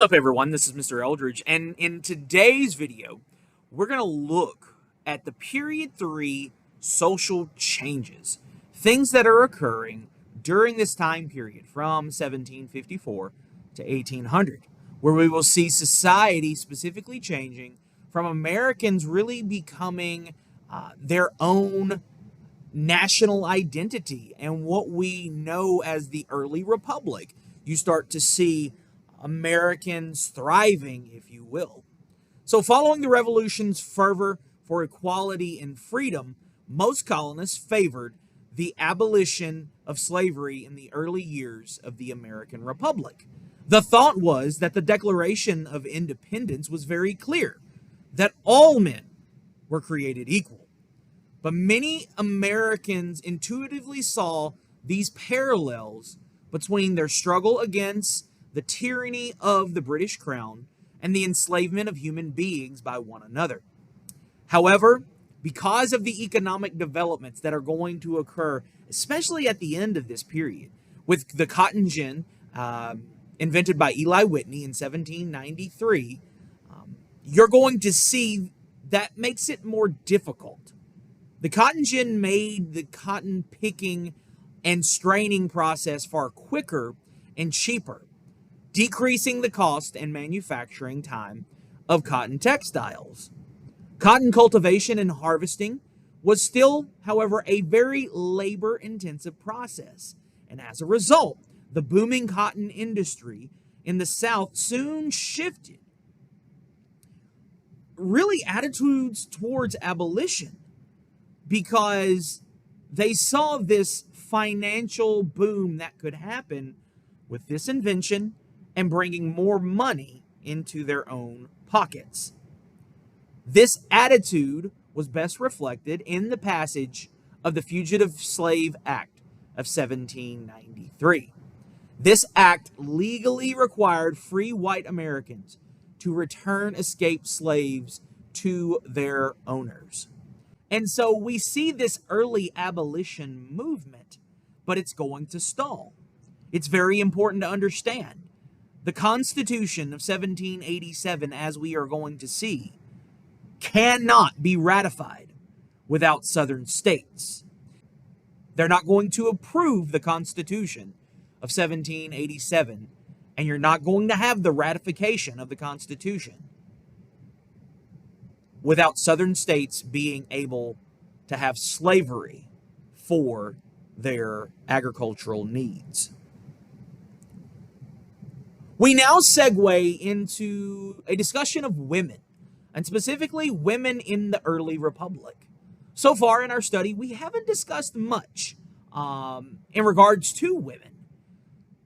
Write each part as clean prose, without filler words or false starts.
What's up, everyone? This is Mr. Eldridge, and in today's video, we're going to look at the period 3 social changes, things that are occurring during this time period from 1754 to 1800, where we will see society specifically changing from Americans really becoming their own national identity and what we know as the early republic. You start to see Americans thriving, if you will. So, following the revolution's fervor for equality and freedom, most colonists favored the abolition of slavery in the early years of the American Republic. The thought was that the Declaration of Independence was very clear that all men were created equal. But many Americans intuitively saw these parallels between their struggle against the tyranny of the British Crown and the enslavement of human beings by one another. However, because of the economic developments that are going to occur, especially at the end of this period, with the cotton gin invented by Eli Whitney in 1793, you're going to see that makes it more difficult. The cotton gin made the cotton picking and straining process far quicker and cheaper, decreasing the cost and manufacturing time of cotton textiles. Cotton cultivation and harvesting was still, however, a very labor-intensive process, and as a result, the booming cotton industry in the South soon shifted really attitudes towards abolition because they saw this financial boom that could happen with this invention and bringing more money into their own pockets. This attitude was best reflected in the passage of the Fugitive Slave Act of 1793. This act legally required free white Americans to return escaped slaves to their owners. And so we see this early abolition movement, but it's going to stall. It's very important to understand. The Constitution of 1787, as we are going to see, cannot be ratified without Southern states. They're not going to approve the Constitution of 1787, and you're not going to have the ratification of the Constitution without Southern states being able to have slavery for their agricultural needs. We now segue into a discussion of women, and specifically women in the early republic. So far in our study, we haven't discussed much in regards to women.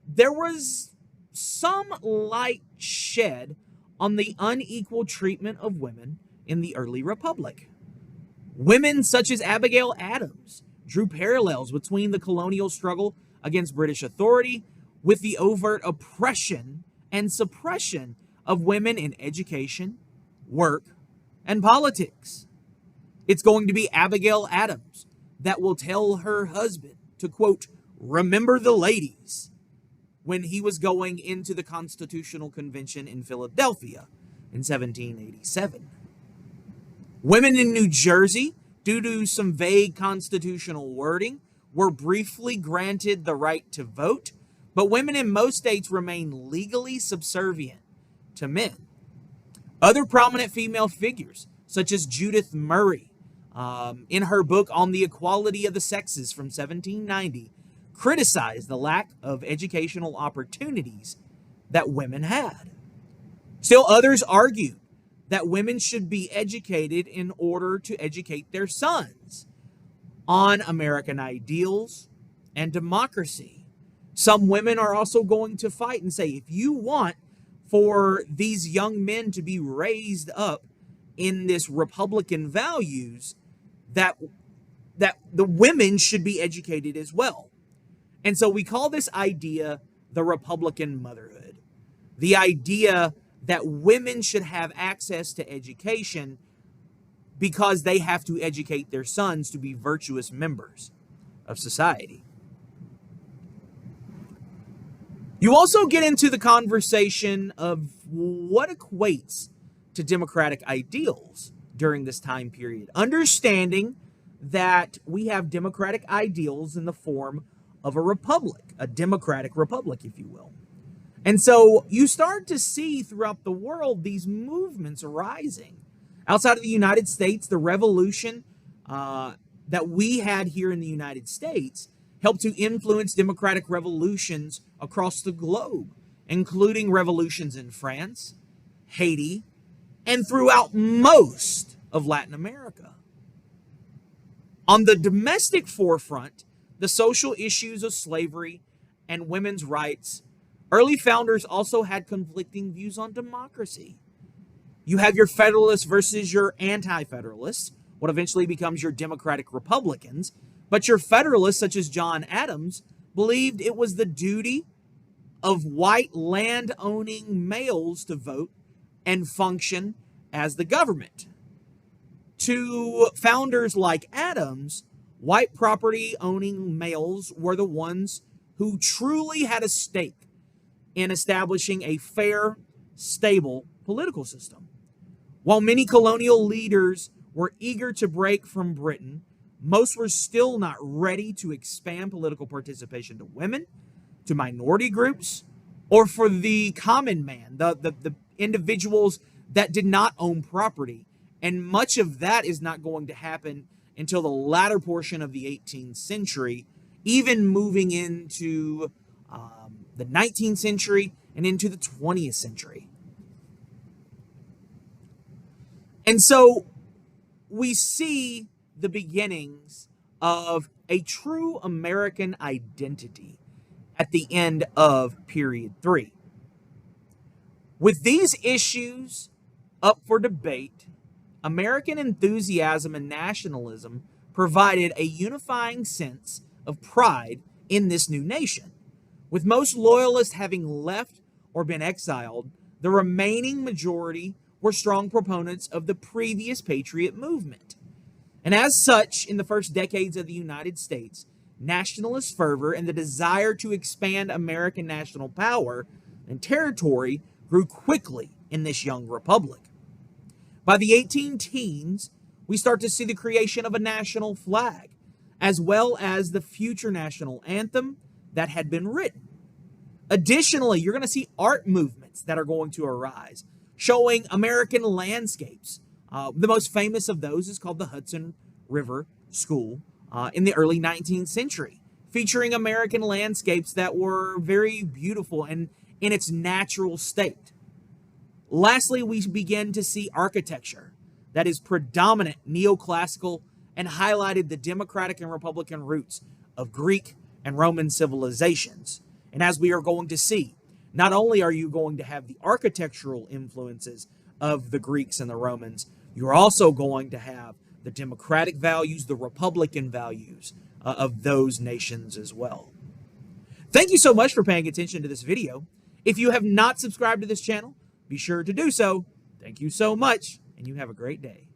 There was some light shed on the unequal treatment of women in the early republic. Women such as Abigail Adams drew parallels between the colonial struggle against British authority with the overt oppression and suppression of women in education, work, and politics. It's going to be Abigail Adams that will tell her husband to, quote, remember the ladies, when he was going into the Constitutional Convention in Philadelphia in 1787. Women in New Jersey, due to some vague constitutional wording, were briefly granted the right to vote, but women in most states remain legally subservient to men. Other prominent female figures, such as Judith Murray, in her book on the equality of the sexes from 1790, criticized the lack of educational opportunities that women had. Still, others argued that women should be educated in order to educate their sons on American ideals and democracy. Some women are also going to fight and say, if you want for these young men to be raised up in this Republican values, that the women should be educated as well. And so we call this idea the Republican motherhood. The idea that women should have access to education because they have to educate their sons to be virtuous members of society. You also get into the conversation of what equates to democratic ideals during this time period, understanding that we have democratic ideals in the form of a republic, a democratic republic, if you will. And so you start to see throughout the world these movements arising. Outside of the United States, the revolution that we had here in the United States helped to influence democratic revolutions across the globe, including revolutions in France, Haiti, and throughout most of Latin America. On the domestic forefront, the social issues of slavery and women's rights, early founders also had conflicting views on democracy. You have your Federalists versus your anti-Federalists, what eventually becomes your Democratic Republicans. But your Federalists, such as John Adams, believed it was the duty of white land-owning males to vote and function as the government. To founders like Adams, white property-owning males were the ones who truly had a stake in establishing a fair, stable political system. While many colonial leaders were eager to break from Britain, most were still not ready to expand political participation to women, to minority groups, or for the common man, the individuals that did not own property. And much of that is not going to happen until the latter portion of the 18th century, even moving into the 19th century and into the 20th century. And so we see the beginnings of a true American identity at the end of period 3. With these issues up for debate, American enthusiasm and nationalism provided a unifying sense of pride in this new nation. With most loyalists having left or been exiled, the remaining majority were strong proponents of the previous patriot movement. And as such, in the first decades of the United States, nationalist fervor and the desire to expand American national power and territory grew quickly in this young republic. By the 18 teens, we start to see the creation of a national flag, as well as the future national anthem that had been written. Additionally, you're going to see art movements that are going to arise, showing American landscapes. The most famous of those is called the Hudson River School in the early 19th century, featuring American landscapes that were very beautiful and in its natural state. Lastly, we begin to see architecture that is predominant neoclassical and highlighted the democratic and republican roots of Greek and Roman civilizations. And as we are going to see, not only are you going to have the architectural influences of the Greeks and the Romans, you're also going to have the democratic values, the republican values of those nations as well. Thank you so much for paying attention to this video. If you have not subscribed to this channel, be sure to do so. Thank you so much, and you have a great day.